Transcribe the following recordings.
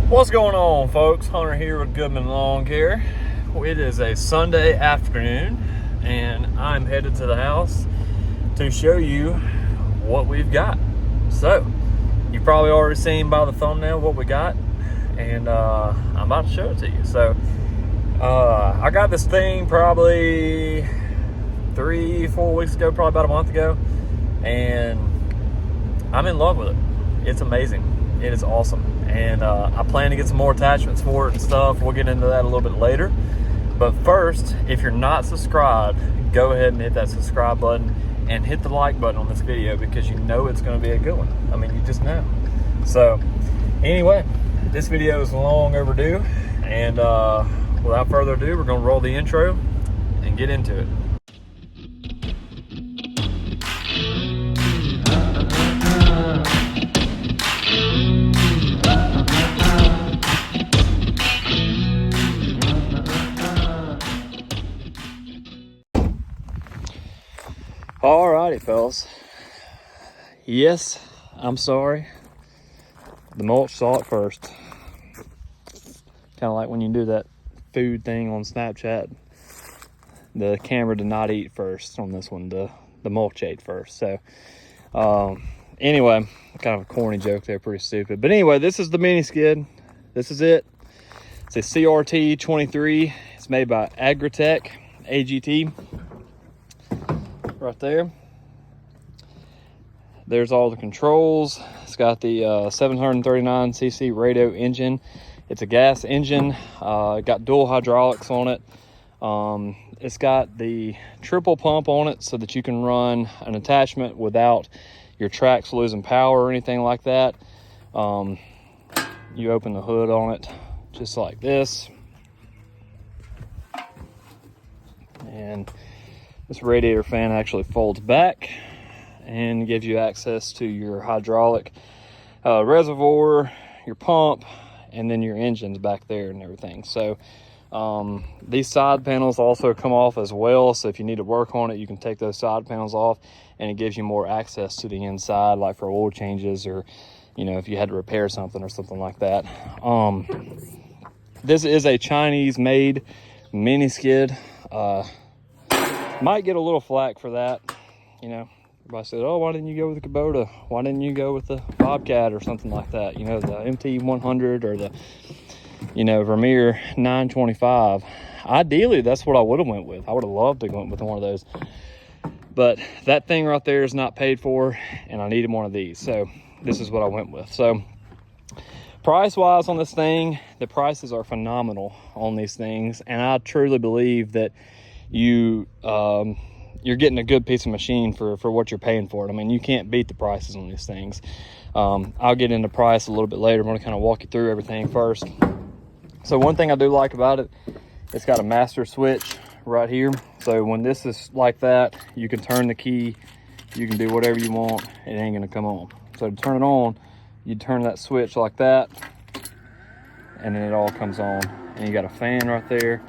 What's going on, folks? Hunter here with Goodman Lawn Care. It is a Sunday afternoon and I'm headed to the house to show you what we've got. So you've probably already seen by the thumbnail what we got, and I'm about to show it to you. So I got this thing probably 3-4 weeks ago, probably about a month ago, and I'm in love with it. It's amazing. It is awesome. And I plan to get some more attachments for it and stuff. We'll get into that a little bit later. But first, if you're not subscribed, go ahead and hit that subscribe button and hit the like button on this video, because you know it's going to be a good one. I mean, you just know. So anyway, this video is long overdue. And without further ado, we're going to roll the intro and get into it. Alrighty, fellas. Yes, I'm sorry. The mulch saw it first. Kind of like when you do that food thing on Snapchat. The camera did not eat first on this one. The mulch ate first. So, anyway, kind of a corny joke there, pretty stupid. But anyway, this is the mini skid. This is it. It's a CRT 23. It's made by Agritech, AGT. Right there. There's all the controls. It's got the 739cc radio engine. It's a gas engine. Got dual hydraulics on it. It's got the triple pump on it so that you can run an attachment without your tracks losing power or anything like that. You open the hood on it just like this. And this radiator fan actually folds back and gives you access to your hydraulic reservoir, your pump, and then your engine's back there and everything. So these side panels also come off as well. So if you need to work on it, you can take those side panels off, and it gives you more access to the inside, like for oil changes, or you know, if you had to repair something or something like that. This is a Chinese made mini skid. Might get a little flack for that, you know. Everybody said, oh, why didn't you go with the Kubota? Why didn't you go with the Bobcat or something like that? You know, the MT100 or the, you know, Vermeer 925. Ideally, that's what I would have went with. I would have loved to go with one of those. But that thing right there is not paid for, and I needed one of these. So this is what I went with. So price-wise on this thing, the prices are phenomenal on these things. And I truly believe that you're getting a good piece of machine for what you're paying for it. I mean, you can't beat the prices on these things. I'll get into price a little bit later. I'm going to kind of walk you through everything first. So one thing I do like about it, it's got a master switch right here. So when this is like that, you can turn the key, you can do whatever you want, it ain't going to come on. So to turn it on, you turn that switch like that, and then it all comes on. And you got a fan right there.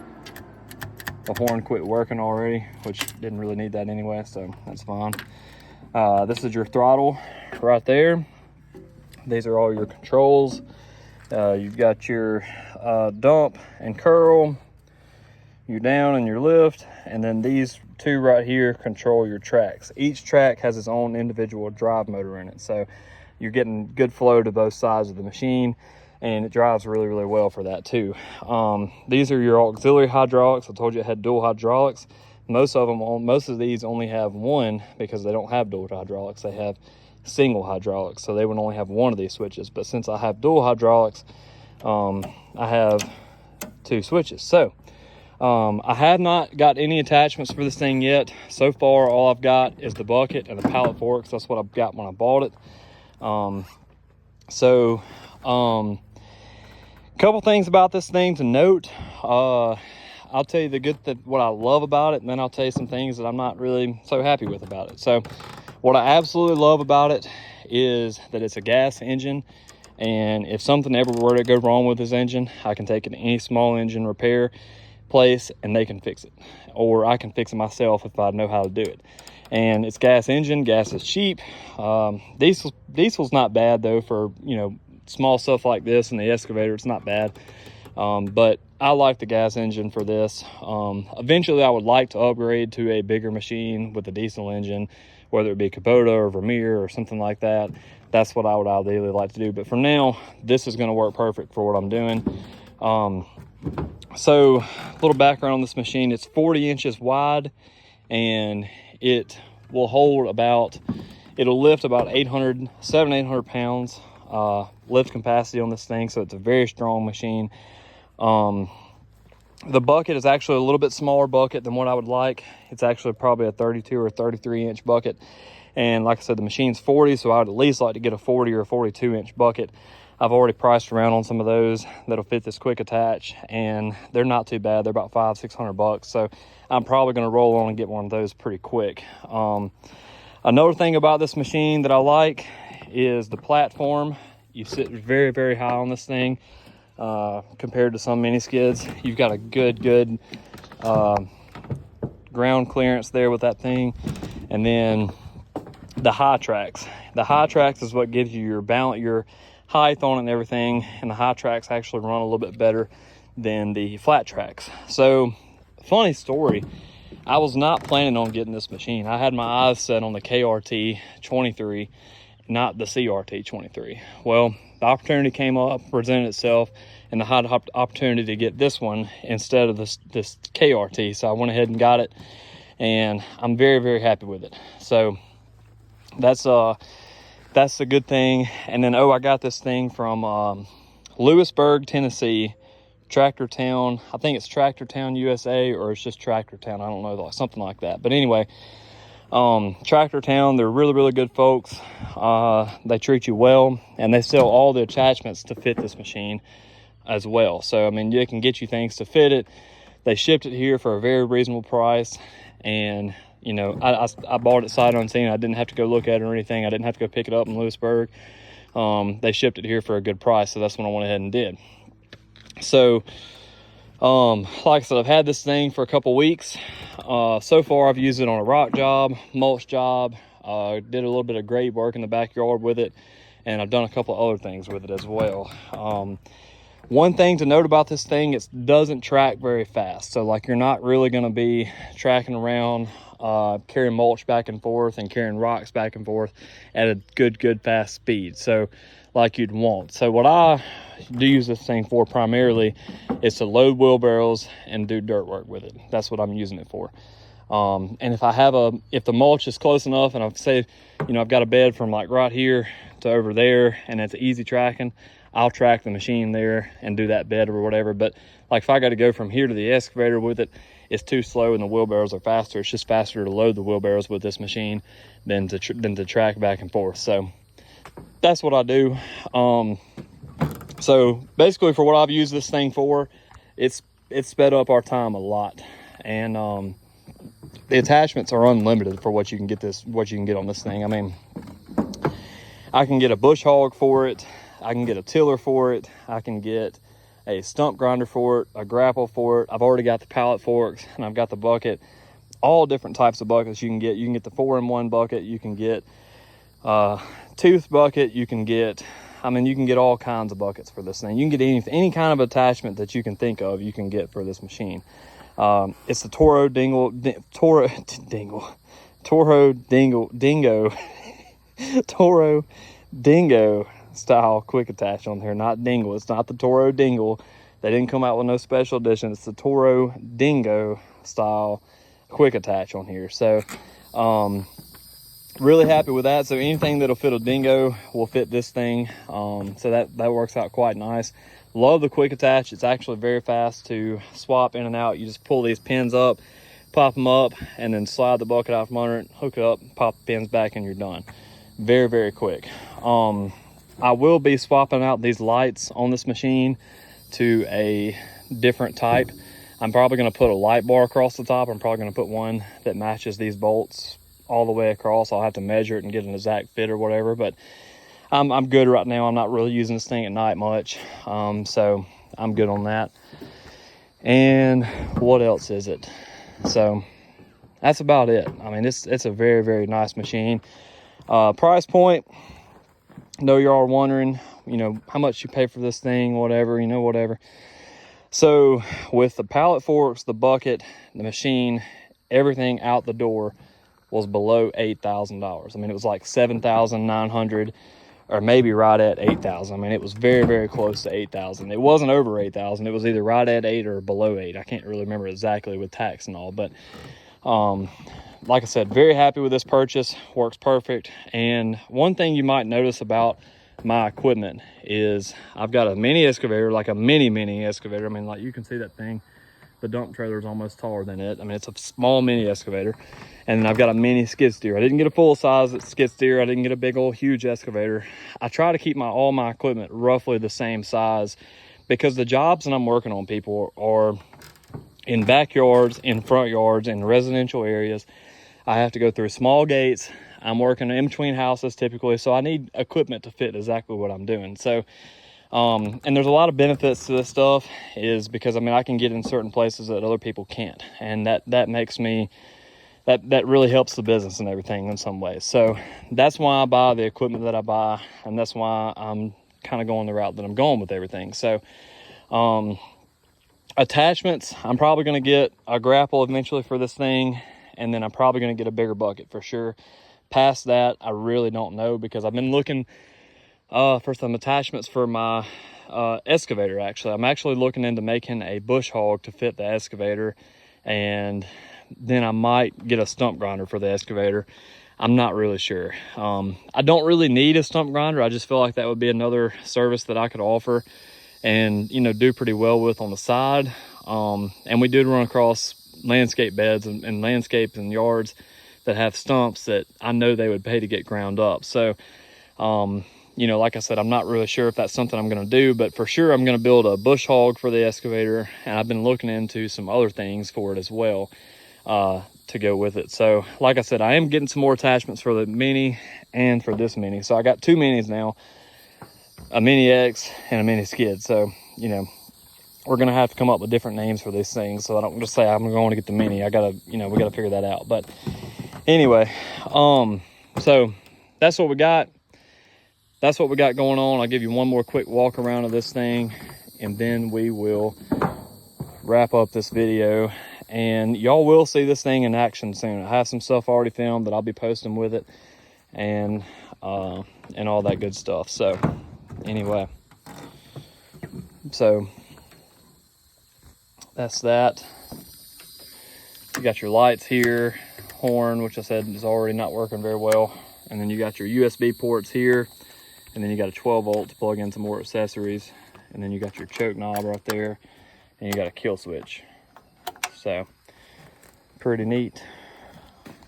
The horn quit working already, which didn't really need that anyway, so that's fine. This is your throttle right there. These are all your controls. You've got your dump and curl, your down and your lift, and then these two right here control your tracks. Each track has its own individual drive motor in it, so you're getting good flow to both sides of the machine. And it drives really, really well for that too. These are your auxiliary hydraulics. I told you it had dual hydraulics. Most of these only have one, because they don't have dual hydraulics. They have single hydraulics, so they would only have one of these switches. But since I have dual hydraulics, I have two switches. So I have not got any attachments for this thing yet. So far, all I've got is the bucket and the pallet forks. That's what I've got when I bought it. Couple things about this thing to note. I'll tell you what I love about it, and then I'll tell you some things that I'm not really so happy with about it. So what I absolutely love about it is that it's a gas engine, and if something ever were to go wrong with this engine, I can take it to any small engine repair place and they can fix it, or I can fix it myself if I know how to do it. And it's gas engine, gas is cheap. Diesel's not bad though for, you know, small stuff like this and the excavator, it's not bad. But I like the gas engine for this. Eventually I would like to upgrade to a bigger machine with a diesel engine, whether it be Kubota or Vermeer or something like that. That's what I would ideally like to do. But for now, this is gonna work perfect for what I'm doing. So a little background on this machine. It's 40 inches wide, and it will hold about, it'll lift about 700-800 pounds lift capacity on this thing. So it's a very strong machine. The bucket is actually a little bit smaller bucket than what I would like. It's actually probably a 32 or 33 inch bucket. And like I said, the machine's 40, so I would at least like to get a 40 or 42 inch bucket. I've already priced around on some of those that'll fit this quick attach, and they're not too bad. They're about $500-600 bucks. So I'm probably gonna roll on and get one of those pretty quick. Another thing about this machine that I like is the platform. You sit very, very high on this thing. Compared to some mini skids, you've got a good ground clearance there with that thing. And then the high tracks is what gives you your balance, your height on it and everything. And the high tracks actually run a little bit better than the flat tracks. So funny story, I was not planning on getting this machine. I had my eyes set on the KRT 23, not the CRT 23. Well, the opportunity came up, presented itself, and I had the opportunity to get this one instead of this KRT. So I went ahead and got it, and I'm very, very happy with it. So that's a good thing. And then, I got this thing from Lewisburg, Tennessee, Tractor Town. I think it's Tractor Town USA, or it's just Tractor Town. I don't know, something like that. But anyway, Tractor Town, they're really, really good folks. They treat you well, and they sell all the attachments to fit this machine as well. So I mean, they can get you things to fit it. They shipped it here for a very reasonable price, and you know, I bought it sight unseen. I didn't have to go look at it or anything. I didn't have to go pick it up in Lewisburg. They shipped it here for a good price, so that's what I went ahead and did. So like I said, I've had this thing for a couple weeks. So far I've used it on a rock job, mulch job, did a little bit of grade work in the backyard with it, and I've done a couple of other things with it as well. One thing to note about this thing, it doesn't track very fast. So like, you're not really going to be tracking around, carrying mulch back and forth and carrying rocks back and forth at a good fast speed, so like you'd want. So what I do use this thing for primarily is to load wheelbarrows and do dirt work with it. That's what I'm using it for. And if the mulch is close enough, and I've said, you know, I've got a bed from like right here to over there, and it's easy tracking, I'll track the machine there and do that bed or whatever. But like, if I got to go from here to the excavator with it, it's too slow and the wheelbarrows are faster. It's just faster to load the wheelbarrows with this machine than to track back and forth. So that's what I do. So basically, for what I've used this thing for, it's sped up our time a lot. And the attachments are unlimited for what you can get on this thing. I mean, I can get a bush hog for it, I can get a tiller for it, I can get a stump grinder for it, a grapple for it. I've already got the pallet forks, and I've got the bucket. All different types of buckets you can get. You can get the 4-in-1 bucket, you can get tooth bucket, you can get all kinds of buckets for this thing. You can get any kind of attachment that you can think of, you can get for this machine. It's the Toro Dingo Toro Dingo style quick attach on here, not Dingle. It's not the Toro Dingle. They didn't come out with no special edition. It's the Toro Dingo style quick attach on here. So really happy with that. So anything that'll fit a Dingo will fit this thing. So that works out quite nice. Love the quick attach. It's actually very fast to swap in and out. You just pull these pins up, pop them up, and then slide the bucket out from under it, hook it up, pop the pins back, and you're done. Very, very quick. I will be swapping out these lights on this machine to a different type. I'm probably going to put a light bar across the top. I'm probably going to put one that matches these bolts all the way across. I'll have to measure it and get an exact fit or whatever, but I'm good right now. I'm not really using this thing at night much, so I'm good on that. And what else is it? So that's about it. I mean, it's a very, very nice machine. Price point, know you're all wondering, you know, how much you pay for this thing, whatever, you know, whatever. So with the pallet forks, the bucket, the machine, everything out the door was below $8,000. I mean, it was like 7,900 or maybe right at 8,000. I mean, it was very, very close to 8,000. It wasn't over 8,000. It was either right at 8 or below 8. I can't really remember exactly with tax and all, but like I said, very happy with this purchase. Works perfect. And one thing you might notice about my equipment is I've got a mini excavator, like a mini excavator. I mean, like you can see that thing, the dump trailer is almost taller than it. I mean, it's a small mini excavator. And then I've got a mini skid steer. I didn't get a full size skid steer. I didn't get a big old huge excavator. I try to keep all my equipment roughly the same size, because the jobs that I'm working on, people, are in backyards, in front yards, in residential areas. I have to go through small gates. I'm working in between houses typically, so I need equipment to fit exactly what I'm doing. So, and there's a lot of benefits to this stuff, is because, I mean, I can get in certain places that other people can't. And that makes me, that really helps the business and everything in some ways. So that's why I buy the equipment that I buy. And that's why I'm kind of going the route that I'm going with everything. So, attachments, I'm probably going to get a grapple eventually for this thing. And then I'm probably going to get a bigger bucket for sure. Past that, I really don't know, because I've been looking for some attachments for my excavator. Actually, I'm actually looking into making a bush hog to fit the excavator, and then I might get a stump grinder for the excavator. I'm not really sure. I don't really need a stump grinder. I just feel like that would be another service that I could offer and, you know, do pretty well with on the side. And we did run across landscape beds and landscapes and yards that have stumps that I know they would pay to get ground up. So, you know, like I said, I'm not really sure if that's something I'm going to do, but for sure I'm going to build a bush hog for the excavator, and I've been looking into some other things for it as well to go with it. So, like I said, I am getting some more attachments for the mini and for this mini. So I got two minis now, a mini X and a mini skid. So, you know, we're going to have to come up with different names for these things. So I don't just say I'm going to get the mini. I got to, you know, we got to figure that out. But anyway, so that's what we got. That's what we got going on. I'll give you one more quick walk around of this thing, and then we will wrap up this video. And y'all will see this thing in action soon. I have some stuff already filmed that I'll be posting with it, and all that good stuff. So anyway, so that's that. You got your lights here, horn, which I said is already not working very well. And then you got your USB ports here. And then you got a 12 volt to plug in some more accessories. And then you got your choke knob right there. And you got a kill switch. So, pretty neat.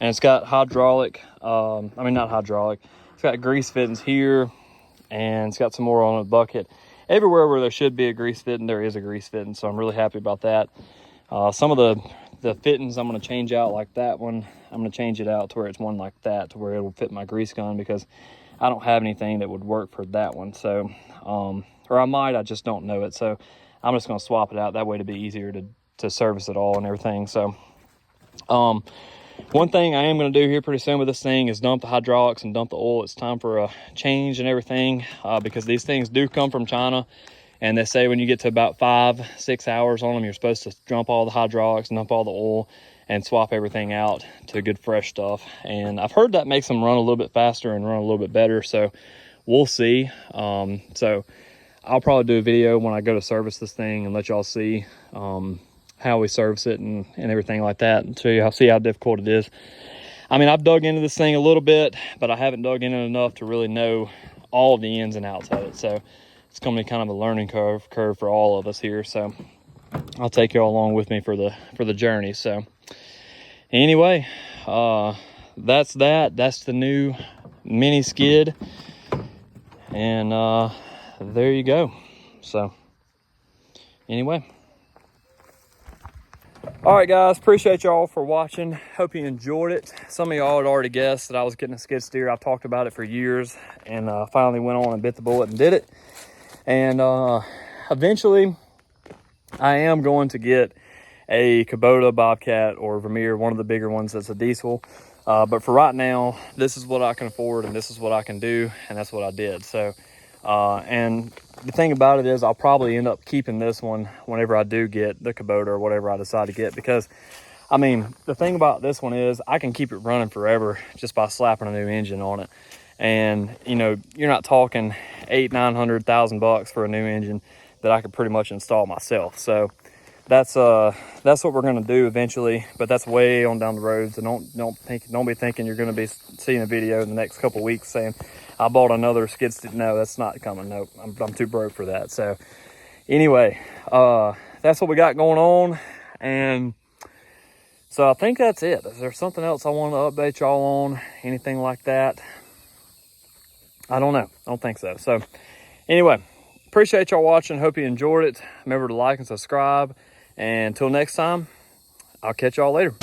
And it's got hydraulic, I mean not hydraulic. It's got grease fittings here. And it's got some more on the bucket. Everywhere where there should be a grease fitting, there is a grease fitting. So I'm really happy about that. Some of the fittings I'm going to change out, like that one. I'm going to change it out to where it's one like that, to where it will fit my grease gun, because I don't have anything that would work for that one. So, or I might, I just don't know it. So I'm just going to swap it out that way to be easier to service it all and everything. So, one thing I am going to do here pretty soon with this thing is dump the hydraulics and dump the oil. It's time for a change and everything, because these things do come from China. And they say when you get to about 5-6 hours on them, you're supposed to dump all the hydraulics, dump all the oil, and swap everything out to good fresh stuff. And I've heard that makes them run a little bit faster and run a little bit better. So we'll see. So I'll probably do a video when I go to service this thing and let y'all see how we service it and everything like that, and so y'all see how difficult it is. I mean, I've dug into this thing a little bit, but I haven't dug in it enough to really know all the ins and outs of it. So it's going to be kind of a learning curve for all of us here. So I'll take y'all along with me for the journey. So anyway, that's that. That's the new mini skid, and there you go. So anyway, all right guys, appreciate y'all for watching. Hope you enjoyed it. Some of y'all had already guessed that I was getting a skid steer. I've talked about it for years, and finally went on and bit the bullet and did it. And eventually I am going to get a Kubota Bobcat or Vermeer, one of the bigger ones that's a diesel. But for right now, this is what I can afford and this is what I can do, and that's what I did. So And the thing about it is I'll probably end up keeping this one whenever I do get the Kubota or whatever I decide to get, because I mean, the thing about this one is I can keep it running forever just by slapping a new engine on it. And you know, you're not talking $800,000-900,000 for a new engine that I could pretty much install myself. So that's what we're gonna do eventually, but that's way on down the road. So don't be thinking you're gonna be seeing a video in the next couple weeks saying I bought another skid steer. No, that's not coming. Nope, I'm too broke for that. So anyway, that's what we got going on, and so I think that's it. Is there something else I want to update y'all on? Anything like that? I don't know. I don't think so. So anyway, appreciate y'all watching. Hope you enjoyed it. Remember to like and subscribe. And until next time, I'll catch y'all later.